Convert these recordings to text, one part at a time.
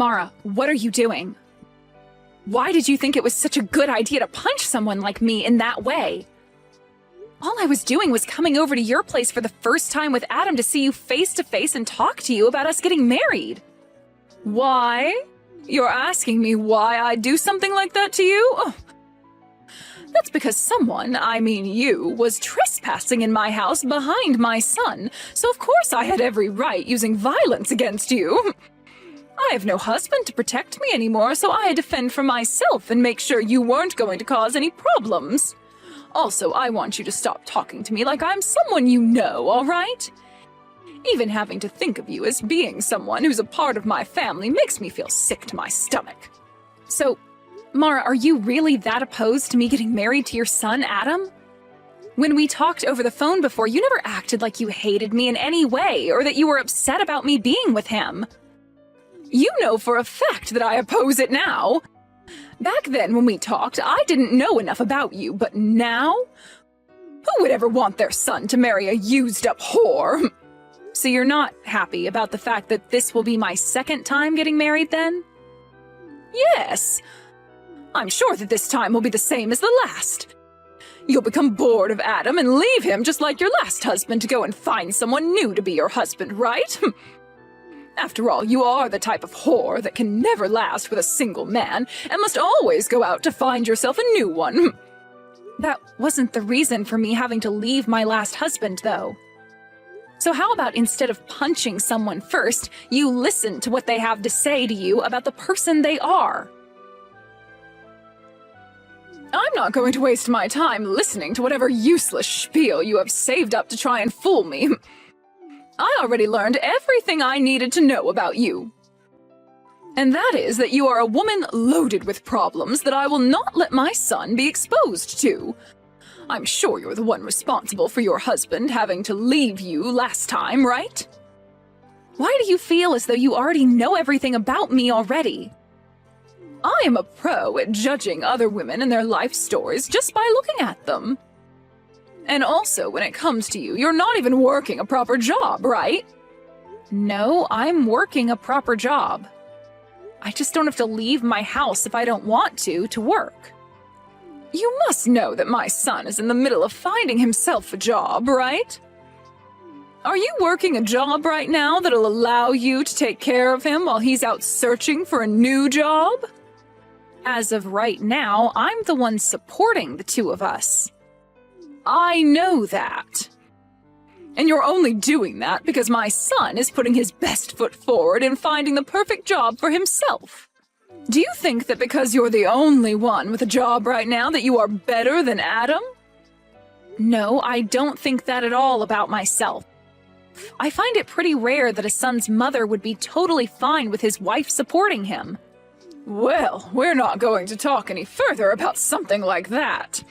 Mara, what are you doing? Why did you think it was such a good idea to punch someone like me in that way? All I was doing was coming over to your place for the first time with Adam to see you face to face and talk to you about us getting married. Why? You're asking me why I'd do something like that to you? Oh. That's because someone, I mean you, was trespassing in my house behind my son, so of course I had every right using violence against you. I have no husband to protect me anymore, so I had to fend for myself and make sure you weren't going to cause any problems. Also, I want you to stop talking to me like I'm someone you know, all right? Even having to think of you as being someone who's a part of my family makes me feel sick to my stomach. So, Mara, are you really that opposed to me getting married to your son, Adam? When we talked over the phone before, you never acted like you hated me in any way or that you were upset about me being with him. You know for a fact that I oppose it now. Back then when we talked, I didn't know enough about you, but now? Who would ever want their son to marry a used-up whore? So you're not happy about the fact that this will be my second time getting married then? Yes. I'm sure that this time will be the same as the last. You'll become bored of Adam and leave him just like your last husband to go and find someone new to be your husband, right? After all, you are the type of whore that can never last with a single man and must always go out to find yourself a new one. That wasn't the reason for me having to leave my last husband, though. So how about instead of punching someone first, you listen to what they have to say to you about the person they are? I'm not going to waste my time listening to whatever useless spiel you have saved up to try and fool me. I already learned everything I needed to know about you. And that is that you are a woman loaded with problems that I will not let my son be exposed to. I'm sure you're the one responsible for your husband having to leave you last time, right? Why do you feel as though you already know everything about me already? I am a pro at judging other women and their life stories just by looking at them. And also, when it comes to you, you're not even working a proper job, right? No, I'm working a proper job. I just don't have to leave my house if I don't want to work. You must know that my son is in the middle of finding himself a job, right? Are you working a job right now that'll allow you to take care of him while he's out searching for a new job? As of right now, I'm the one supporting the two of us. I know that. And you're only doing that because my son is putting his best foot forward in finding the perfect job for himself. Do you think that because you're the only one with a job right now that you are better than Adam? No, I don't think that at all about myself. I find it pretty rare that a son's mother would be totally fine with his wife supporting him. Well, we're not going to talk any further about something like that.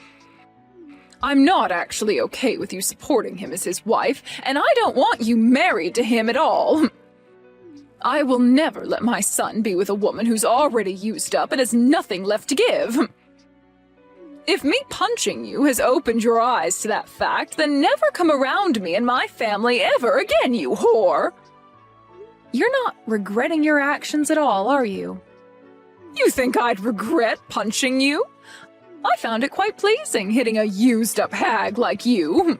I'm not actually okay with you supporting him as his wife, and I don't want you married to him at all. I will never let my son be with a woman who's already used up and has nothing left to give. If me punching you has opened your eyes to that fact, then never come around me and my family ever again, you whore! You're not regretting your actions at all, are you? You think I'd regret punching you? I found it quite pleasing hitting a used-up hag like you.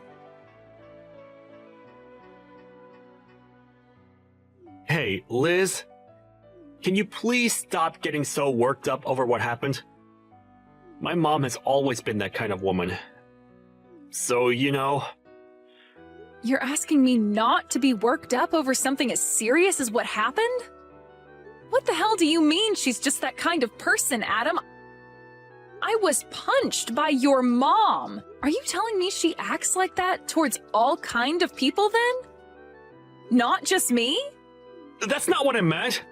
Hey, Liz, can you please stop getting so worked up over what happened? My mom has always been that kind of woman. So, you know... You're asking me not to be worked up over something as serious as what happened? What the hell do you mean she's just that kind of person, Adam? I was punched by your mom. Are you telling me she acts like that towards all kind of people then? Not just me? That's not what I meant.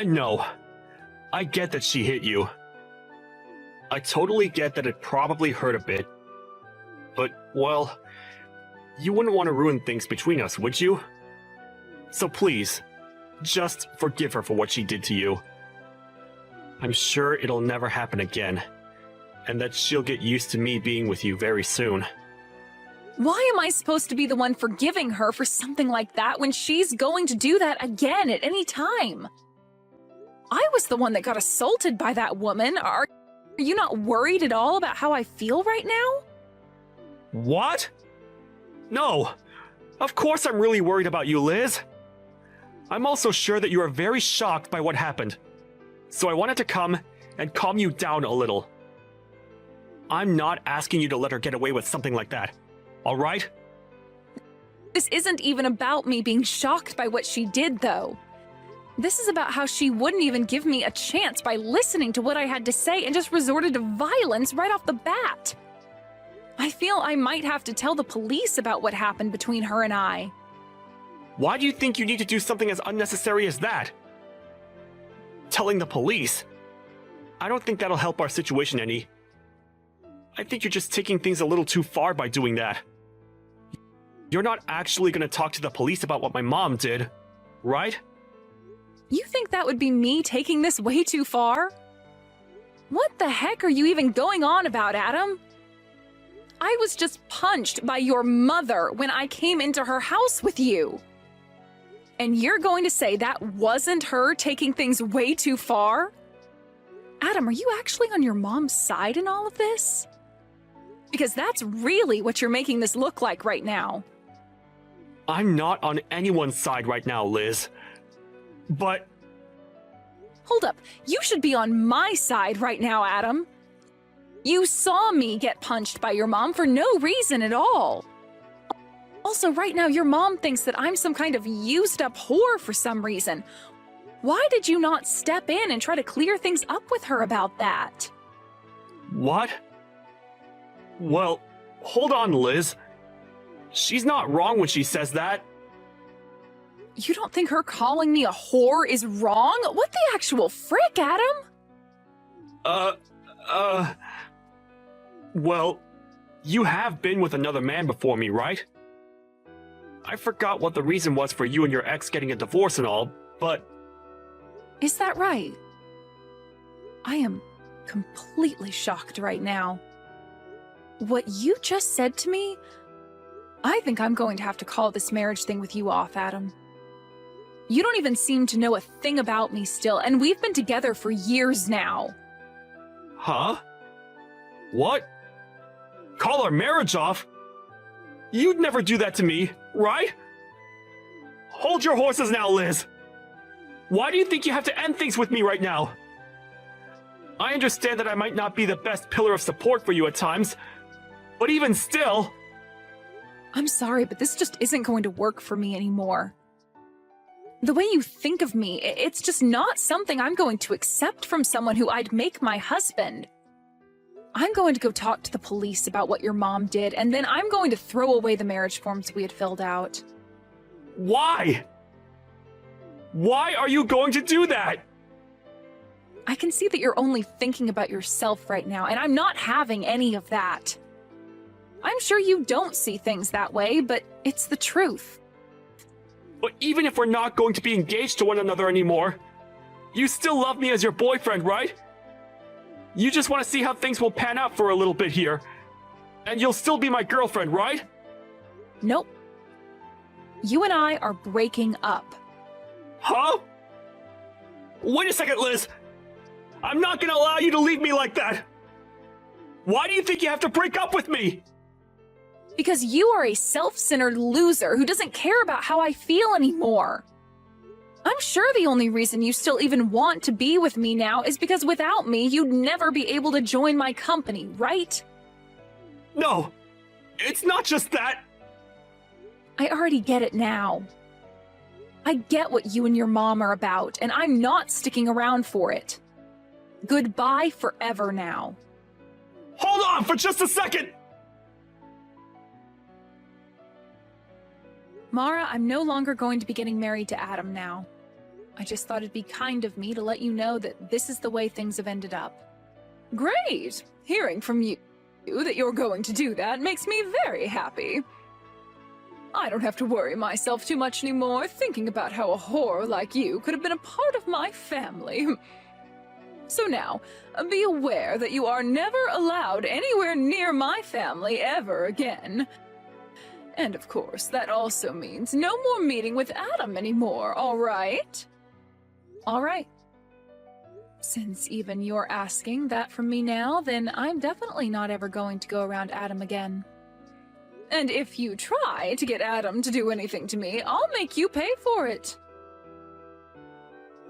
No, I get that she hit you. I totally get that it probably hurt a bit. But, well, you wouldn't want to ruin things between us, would you? So please, just forgive her for what she did to you. I'm sure it'll never happen again, and that she'll get used to me being with you very soon. Why am I supposed to be the one forgiving her for something like that when she's going to do that again at any time? I was the one that got assaulted by that woman. Are you not worried at all about how I feel right now? What? No. Of course I'm really worried about you, Liz. I'm also sure that you are very shocked by what happened. So I wanted to come and calm you down a little. I'm not asking you to let her get away with something like that. All right? This isn't even about me being shocked by what she did, though. This is about how she wouldn't even give me a chance by listening to what I had to say and just resorted to violence right off the bat. I feel I might have to tell the police about what happened between her and I. Why do you think you need to do something as unnecessary as that? Telling the police? I don't think that'll help our situation any. I think you're just taking things a little too far by doing that. You're not actually going to talk to the police about what my mom did, right? You think that would be me taking this way too far? What the heck are you even going on about, Adam? I was just punched by your mother when I came into her house with you. And you're going to say that wasn't her taking things way too far? Adam, are you actually on your mom's side in all of this? Because that's really what you're making this look like right now. I'm not on anyone's side right now, Liz. But... Hold up, you should be on my side right now, Adam. You saw me get punched by your mom for no reason at all. Also, right now, your mom thinks that I'm some kind of used-up whore for some reason. Why did you not step in and try to clear things up with her about that? What? Well, hold on, Liz. She's not wrong when she says that. You don't think her calling me a whore is wrong? What the actual frick, Adam? Well, you have been with another man before me, right? I forgot what the reason was for you and your ex getting a divorce and all, but... Is that right? I am completely shocked right now. What you just said to me? I think I'm going to have to call this marriage thing with you off, Adam. You don't even seem to know a thing about me still, and we've been together for years now. Huh? What? Call our marriage off? You'd never do that to me, right? Hold your horses now, Liz. Why do you think you have to end things with me right now? I understand that I might not be the best pillar of support for you at times, but even still... I'm sorry, but this just isn't going to work for me anymore. The way you think of me, it's just not something I'm going to accept from someone who I'd make my husband. I'm going to go talk to the police about what your mom did, and then I'm going to throw away the marriage forms we had filled out. Why? Why are you going to do that? I can see that you're only thinking about yourself right now, and I'm not having any of that. I'm sure you don't see things that way, but it's the truth. But even if we're not going to be engaged to one another anymore, you still love me as your boyfriend, right? You just want to see how things will pan out for a little bit here. And you'll still be my girlfriend, right? Nope. You and I are breaking up. Huh? Wait a second, Liz. I'm not gonna allow you to leave me like that. Why do you think you have to break up with me? Because you are a self-centered loser who doesn't care about how I feel anymore. I'm sure the only reason you still even want to be with me now is because without me, you'd never be able to join my company, right? No, it's not just that. I already get it now. I get what you and your mom are about, and I'm not sticking around for it. Goodbye forever now. Hold on for just a second! Mara, I'm no longer going to be getting married to Adam now. I just thought it'd be kind of me to let you know that this is the way things have ended up. Great! Hearing from you that you're going to do that makes me very happy. I don't have to worry myself too much anymore thinking about how a whore like you could have been a part of my family. So now, be aware that you are never allowed anywhere near my family ever again. And of course, that also means no more meeting with Adam anymore, all right? All right. Since even you're asking that from me now, then I'm definitely not ever going to go around Adam again. And if you try to get Adam to do anything to me, I'll make you pay for it.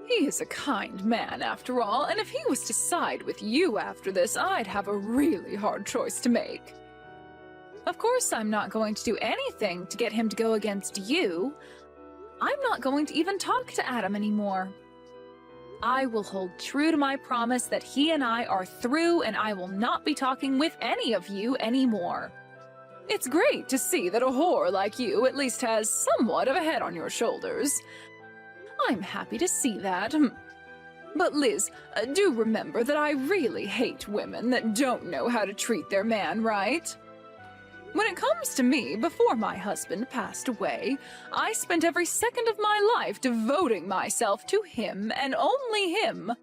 He is a kind man, after all, and if he was to side with you after this, I'd have a really hard choice to make. Of course, I'm not going to do anything to get him to go against you. I'm not going to even talk to Adam anymore. I will hold true to my promise that he and I are through, and I will not be talking with any of you anymore. It's great to see that a whore like you at least has somewhat of a head on your shoulders. I'm happy to see that. But Liz, do remember that I really hate women that don't know how to treat their man right. When it comes to me, before my husband passed away, I spent every second of my life devoting myself to him and only him.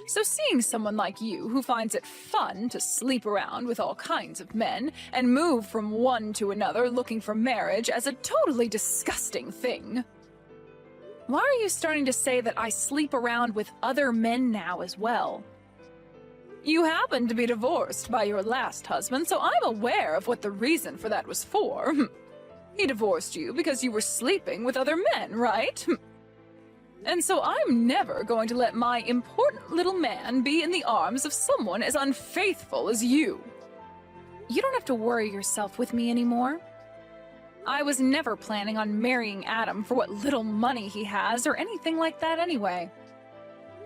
So seeing someone like you who finds it fun to sleep around with all kinds of men and move from one to another looking for marriage as a totally disgusting thing. Why are you starting to say that I sleep around with other men now as well? You happened to be divorced by your last husband, so I'm aware of what the reason for that was for. He divorced you because you were sleeping with other men, right? And so I'm never going to let my important little man be in the arms of someone as unfaithful as you. You don't have to worry yourself with me anymore. I was never planning on marrying Adam for what little money he has or anything like that anyway.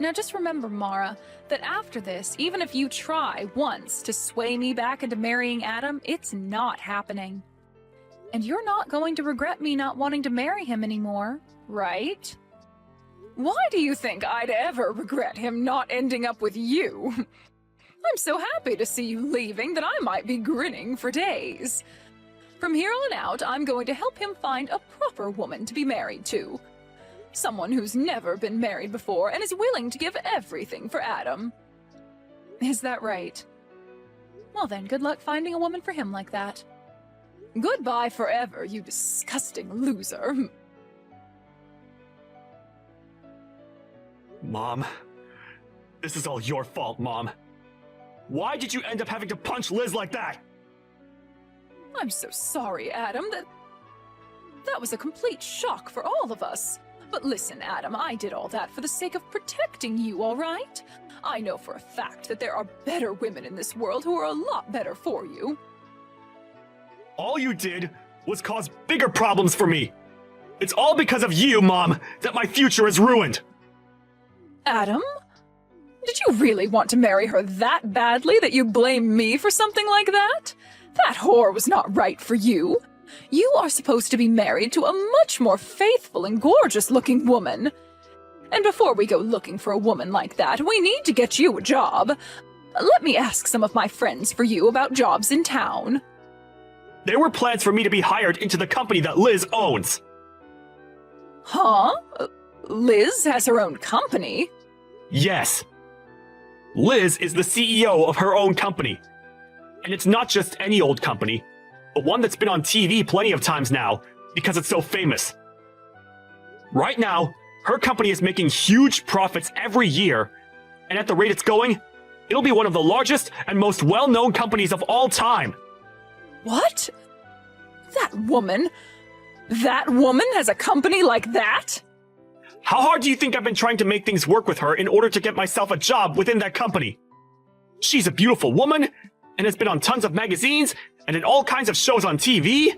Now just remember, Mara, that after this, even if you try once to sway me back into marrying Adam, it's not happening. And you're not going to regret me not wanting to marry him anymore, right? Why do you think I'd ever regret him not ending up with you? I'm so happy to see you leaving that I might be grinning for days. From here on out, I'm going to help him find a proper woman to be married to. Someone who's never been married before and is willing to give everything for Adam. Is that right? Well then, good luck finding a woman for him like that. Goodbye forever, you disgusting loser. Mom, this is all your fault, Mom. Why did you end up having to punch Liz like that? I'm so sorry, Adam. That was a complete shock for all of us. But listen, Adam, I did all that for the sake of protecting you, all right? I know for a fact that there are better women in this world who are a lot better for you. All you did was cause bigger problems for me. It's all because of you, Mom, that my future is ruined. Adam? Did you really want to marry her that badly that you blame me for something like that? That whore was not right for you. You are supposed to be married to a much more faithful and gorgeous-looking woman. And before we go looking for a woman like that, we need to get you a job. Let me ask some of my friends for you about jobs in town. There were plans for me to be hired into the company that Liz owns. Huh? Liz has her own company? Yes. Liz is the CEO of her own company. And it's not just any old company, but one that's been on TV plenty of times now, because it's so famous. Right now, her company is making huge profits every year, and at the rate it's going, it'll be one of the largest and most well-known companies of all time. What? That woman has a company like that? How hard do you think I've been trying to make things work with her in order to get myself a job within that company? She's a beautiful woman, and has been on tons of magazines, and in all kinds of shows on TV.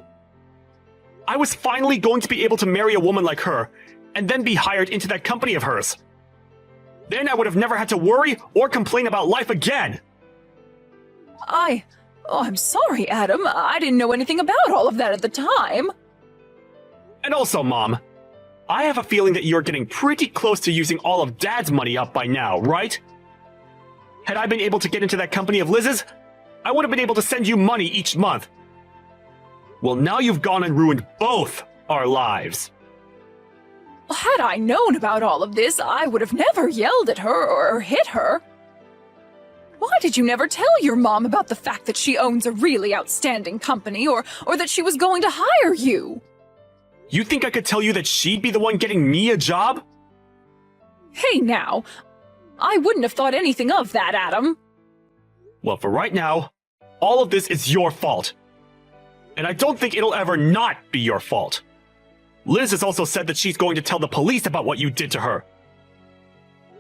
I was finally going to be able to marry a woman like her, and then be hired into that company of hers. Then I would have never had to worry or complain about life again. I'm sorry, Adam. I didn't know anything about all of that at the time. And also, Mom, I have a feeling that you're getting pretty close to using all of Dad's money up by now, right? Had I been able to get into that company of Liz's, I would have been able to send you money each month. Well, now you've gone and ruined both our lives. Had I known about all of this, I would have never yelled at her or hit her. Why did you never tell your mom about the fact that she owns a really outstanding company or that she was going to hire you? You think I could tell you that she'd be the one getting me a job? Hey now, I wouldn't have thought anything of that, Adam. Well, for right now, all of this is your fault. And I don't think it'll ever not be your fault. Liz has also said that she's going to tell the police about what you did to her.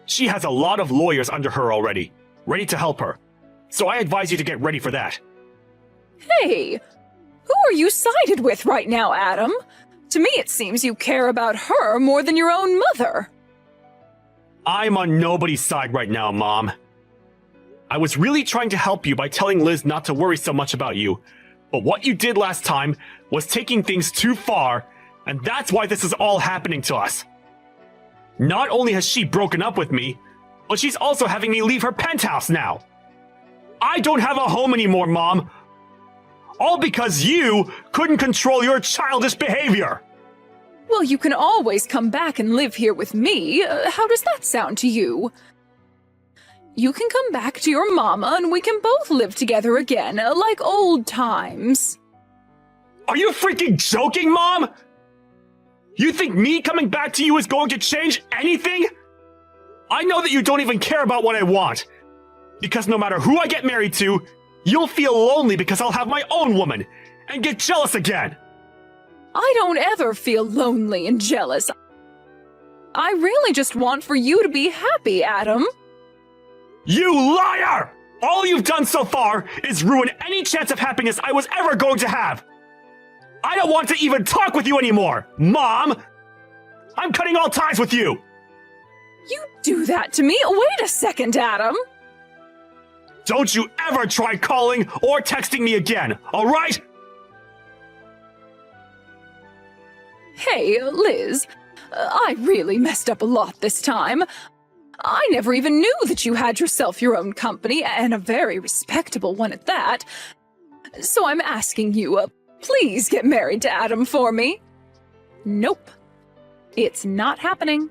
She has a lot of lawyers under her already, ready to help her. So I advise you to get ready for that. Hey, who are you sided with right now, Adam? To me, it seems you care about her more than your own mother. I'm on nobody's side right now, Mom. I was really trying to help you by telling Liz not to worry so much about you, but what you did last time was taking things too far, and that's why this is all happening to us. Not only has she broken up with me, but she's also having me leave her penthouse now. I don't have a home anymore, Mom. All because you couldn't control your childish behavior. Well, you can always come back and live here with me. How does that sound to you? You can come back to your mama and we can both live together again, like old times. Are you freaking joking, Mom? You think me coming back to you is going to change anything? I know that you don't even care about what I want. Because no matter who I get married to, you'll feel lonely because I'll have my own woman and get jealous again. I don't ever feel lonely and jealous. I really just want for you to be happy, Adam. You liar! All you've done so far is ruin any chance of happiness I was ever going to have. I don't want to even talk with you anymore, Mom! I'm cutting all ties with you! You do that to me? Wait a second, Adam. Don't you ever try calling or texting me again, alright? Hey, Liz, I really messed up a lot this time. I never even knew that you had yourself your own company, and a very respectable one at that. So I'm asking you, please get married to Adam for me. Nope. It's not happening.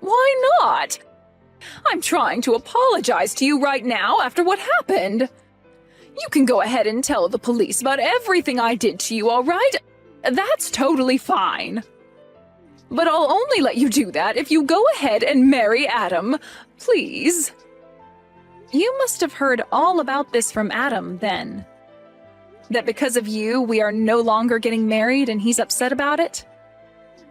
Why not? I'm trying to apologize to you right now after what happened. You can go ahead and tell the police about everything I did to you, all right? That's totally fine. But I'll only let you do that if you go ahead and marry Adam, please. You must have heard all about this from Adam, then. That because of you, we are no longer getting married and he's upset about it?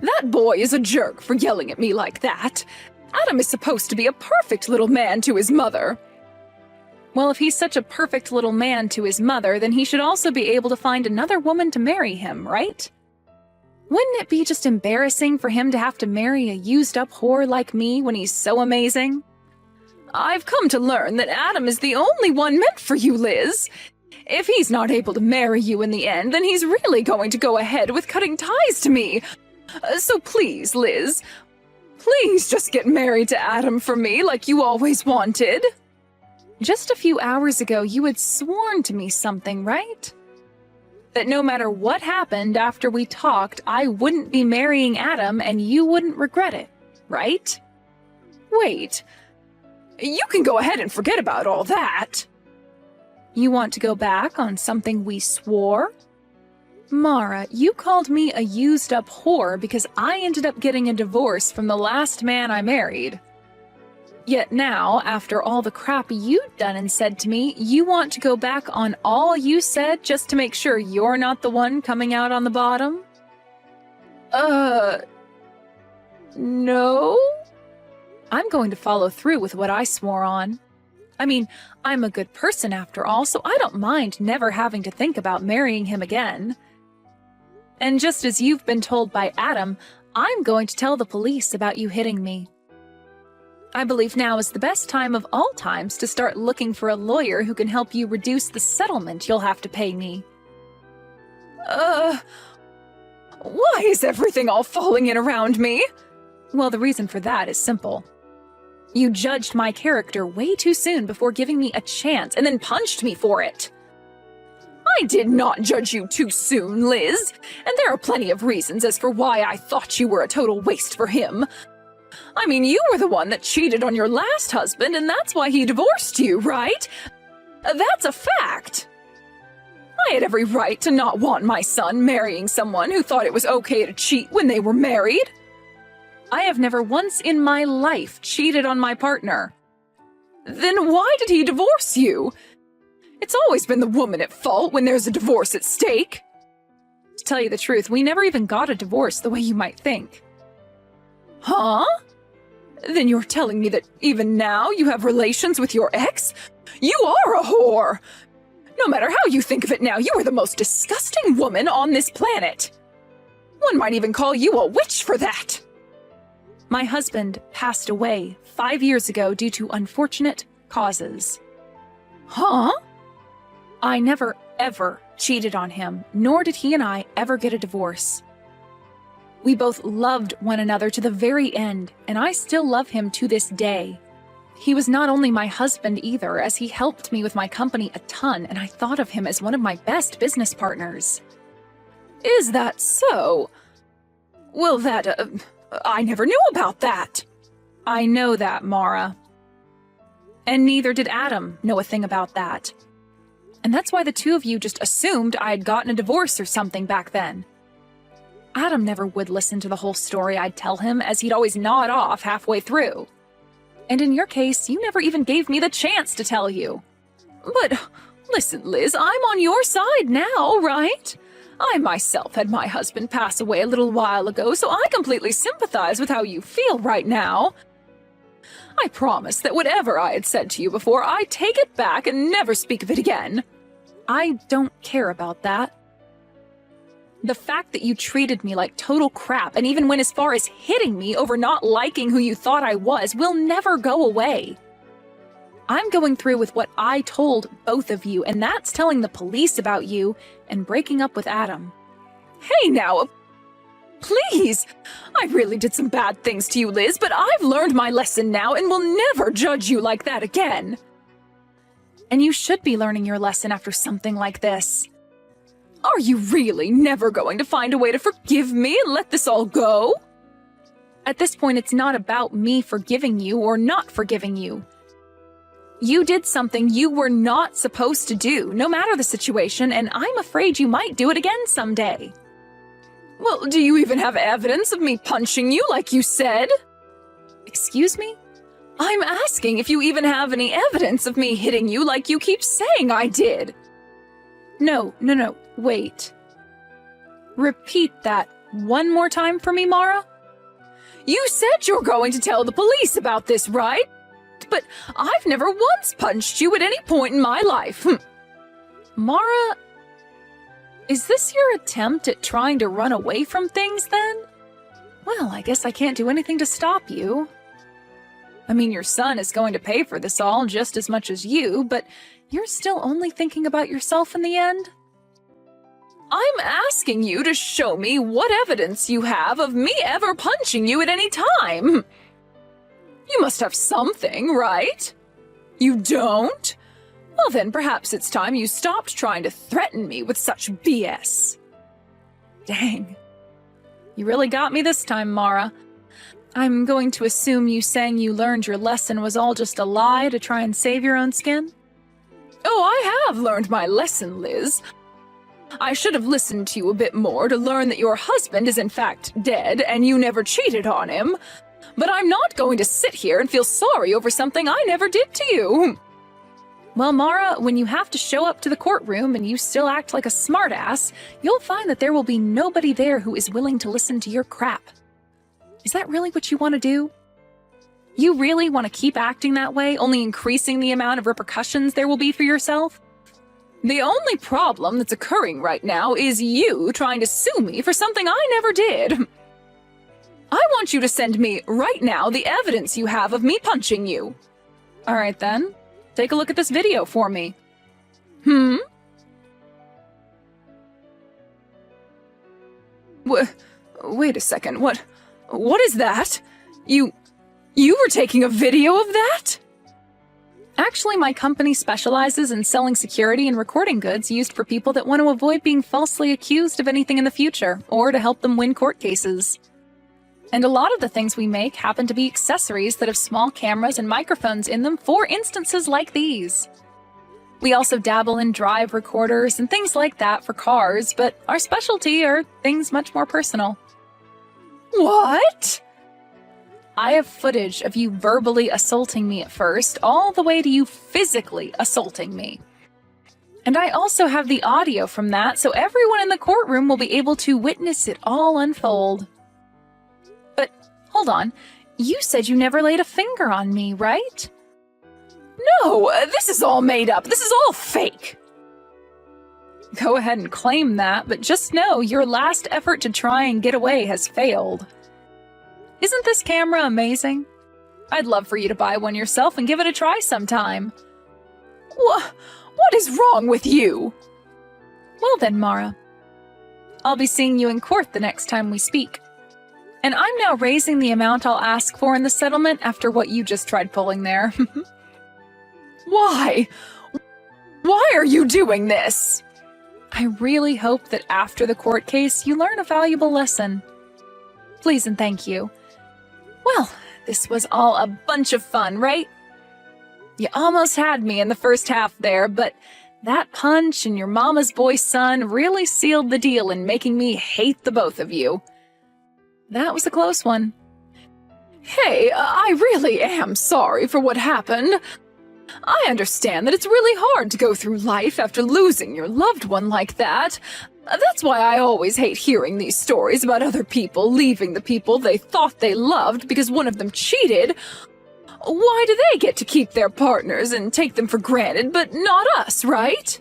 That boy is a jerk for yelling at me like that. Adam is supposed to be a perfect little man to his mother. Well, if he's such a perfect little man to his mother, then he should also be able to find another woman to marry him, right? Wouldn't it be just embarrassing for him to have to marry a used-up whore like me when he's so amazing? I've come to learn that Adam is the only one meant for you, Liz. If he's not able to marry you in the end, then he's really going to go ahead with cutting ties to me. So please, Liz, please just get married to Adam for me like you always wanted. Just a few hours ago, you had sworn to me something, right? That no matter what happened after we talked, I wouldn't be marrying Adam and you wouldn't regret it, right? Wait, you can go ahead and forget about all that. You want to go back on something we swore? Mara, you called me a used-up whore because I ended up getting a divorce from the last man I married. Yet now, after all the crap you'd done and said to me, you want to go back on all you said just to make sure you're not the one coming out on the bottom? No? I'm going to follow through with what I swore on. I mean, I'm a good person after all, so I don't mind never having to think about marrying him again. And just as you've been told by Adam, I'm going to tell the police about you hitting me. I believe now is the best time of all times to start looking for a lawyer who can help you reduce the settlement you'll have to pay me. Why is everything all falling in around me? Well, the reason for that is simple. You judged my character way too soon before giving me a chance and then punched me for it. I did not judge you too soon, Liz, and there are plenty of reasons as for why I thought you were a total waste for him. I mean, you were the one that cheated on your last husband, and that's why he divorced you, right? That's a fact. I had every right to not want my son marrying someone who thought it was okay to cheat when they were married. I have never once in my life cheated on my partner. Then why did he divorce you? It's always been the woman at fault when there's a divorce at stake. To tell you the truth, we never even got a divorce the way you might think. Huh? Then you're telling me that even now you have relations with your ex? You are a whore! No matter how you think of it now, you are the most disgusting woman on this planet. One might even call you a witch for that. My husband passed away 5 years ago due to unfortunate causes. Huh? I never, ever cheated on him, nor did he and I ever get a divorce. We both loved one another to the very end, and I still love him to this day. He was not only my husband either, as he helped me with my company a ton, and I thought of him as one of my best business partners. Is that so? Well, I never knew about that. I know that, Mara. And neither did Adam know a thing about that. And that's why the two of you just assumed I had gotten a divorce or something back then. Adam never would listen to the whole story I'd tell him, as he'd always nod off halfway through. And in your case, you never even gave me the chance to tell you. But listen, Liz, I'm on your side now, right? I myself had my husband pass away a little while ago, so I completely sympathize with how you feel right now. I promise that whatever I had said to you before, I take it back and never speak of it again. I don't care about that. The fact that you treated me like total crap and even went as far as hitting me over not liking who you thought I was will never go away. I'm going through with what I told both of you, and that's telling the police about you and breaking up with Adam. Hey now, please! I really did some bad things to you, Liz, but I've learned my lesson now and will never judge you like that again. And you should be learning your lesson after something like this. Are you really never going to find a way to forgive me and let this all go? At this point, it's not about me forgiving you or not forgiving you. You did something you were not supposed to do, no matter the situation, and I'm afraid you might do it again someday. Well, do you even have evidence of me punching you like you said? Excuse me? I'm asking if you even have any evidence of me hitting you like you keep saying I did. No, wait. Repeat that one more time for me, Mara. You said you're going to tell the police about this, right? But I've never once punched you at any point in my life. Mara, is this your attempt at trying to run away from things then? Well, I guess I can't do anything to stop you. I mean, your son is going to pay for this all just as much as you, but you're still only thinking about yourself in the end? I'm asking you to show me what evidence you have of me ever punching you at any time. You must have something, right? You don't? Well, then perhaps it's time you stopped trying to threaten me with such BS. Dang. You really got me this time, Mara. I'm going to assume you saying you learned your lesson was all just a lie to try and save your own skin? Oh, I have learned my lesson, Liz. I should have listened to you a bit more to learn that your husband is in fact dead and you never cheated on him. But I'm not going to sit here and feel sorry over something I never did to you. Well, Mara, when you have to show up to the courtroom and you still act like a smartass, you'll find that there will be nobody there who is willing to listen to your crap. Is that really what you want to do? You really want to keep acting that way, only increasing the amount of repercussions there will be for yourself? The only problem that's occurring right now is you trying to sue me for something I never did. I want you to send me, right now, the evidence you have of me punching you. All right, then. Take a look at this video for me. Wait a second, what is that? You were taking a video of that? Actually, my company specializes in selling security and recording goods used for people that want to avoid being falsely accused of anything in the future, or to help them win court cases. And a lot of the things we make happen to be accessories that have small cameras and microphones in them for instances like these. We also dabble in drive recorders and things like that for cars, but our specialty are things much more personal. What? I have footage of you verbally assaulting me at first, all the way to you physically assaulting me. And I also have the audio from that, so everyone in the courtroom will be able to witness it all unfold. But, hold on, you said you never laid a finger on me, right? No, this is all made up. This is all fake. Go ahead and claim that, but just know your last effort to try and get away has failed. Isn't this camera amazing? I'd love for you to buy one yourself and give it a try sometime. What is wrong with you? Well then, Mara. I'll be seeing you in court the next time we speak. And I'm now raising the amount I'll ask for in the settlement after what you just tried pulling there. Why? Why are you doing this? I really hope that after the court case you learn a valuable lesson. Please and thank you. Well, this was all a bunch of fun, right? You almost had me in the first half there, but that punch and your mama's boy son really sealed the deal in making me hate the both of you. That was a close one. Hey, I really am sorry for what happened. I understand that it's really hard to go through life after losing your loved one like that. That's why I always hate hearing these stories about other people leaving the people they thought they loved because one of them cheated. Why do they get to keep their partners and take them for granted, but not us, right?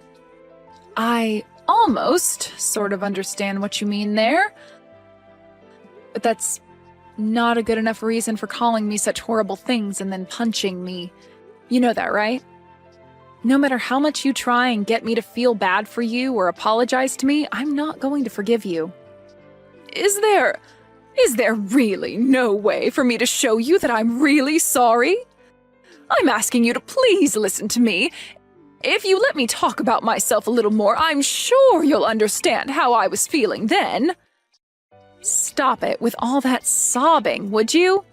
I almost sort of understand what you mean there. But that's not a good enough reason for calling me such horrible things and then punching me. You know that, right? No matter how much you try and get me to feel bad for you or apologize to me, I'm not going to forgive you. Is there really no way for me to show you that I'm really sorry? I'm asking you to please listen to me. If you let me talk about myself a little more, I'm sure you'll understand how I was feeling then. Stop it with all that sobbing, would you?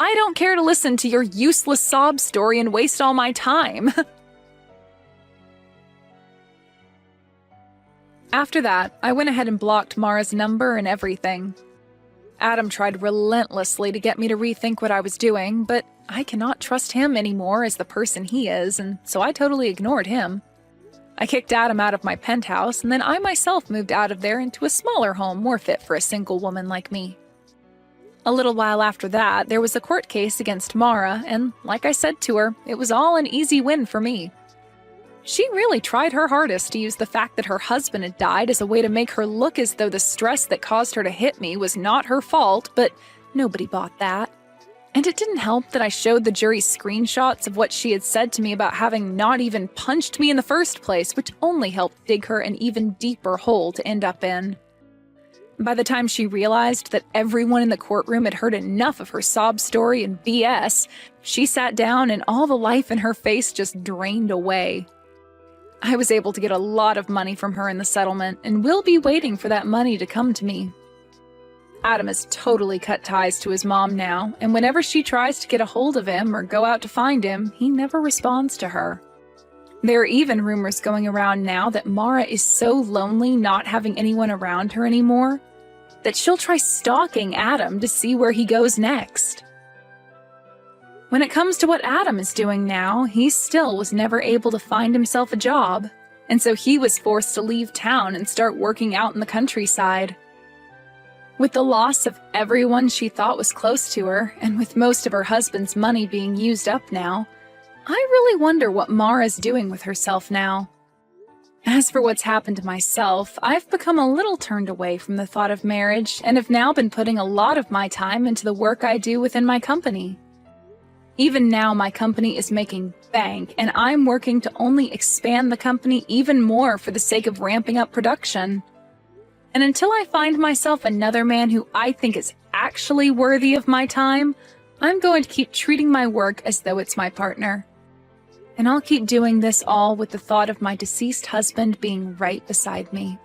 I don't care to listen to your useless sob story and waste all my time. After that, I went ahead and blocked Mara's number and everything. Adam tried relentlessly to get me to rethink what I was doing, but I cannot trust him anymore as the person he is, and so I totally ignored him. I kicked Adam out of my penthouse, and then I myself moved out of there into a smaller home more fit for a single woman like me. A little while after that, there was a court case against Mara, and like I said to her, it was all an easy win for me. She really tried her hardest to use the fact that her husband had died as a way to make her look as though the stress that caused her to hit me was not her fault, but nobody bought that. And it didn't help that I showed the jury screenshots of what she had said to me about having not even punched me in the first place, which only helped dig her an even deeper hole to end up in. By the time she realized that everyone in the courtroom had heard enough of her sob story and BS, she sat down and all the life in her face just drained away. I was able to get a lot of money from her in the settlement, and will be waiting for that money to come to me. Adam has totally cut ties to his mom now, and whenever she tries to get a hold of him or go out to find him, he never responds to her. There are even rumors going around now that Mara is so lonely not having anyone around her anymore that she'll try stalking Adam to see where he goes next. When it comes to what Adam is doing now, he still was never able to find himself a job, and so he was forced to leave town and start working out in the countryside. With the loss of everyone she thought was close to her, and with most of her husband's money being used up now, I really wonder what Mara's doing with herself now. As for what's happened to myself, I've become a little turned away from the thought of marriage and have now been putting a lot of my time into the work I do within my company. Even now, my company is making bank, and I'm working to only expand the company even more for the sake of ramping up production. And until I find myself another man who I think is actually worthy of my time, I'm going to keep treating my work as though it's my partner. And I'll keep doing this all with the thought of my deceased husband being right beside me.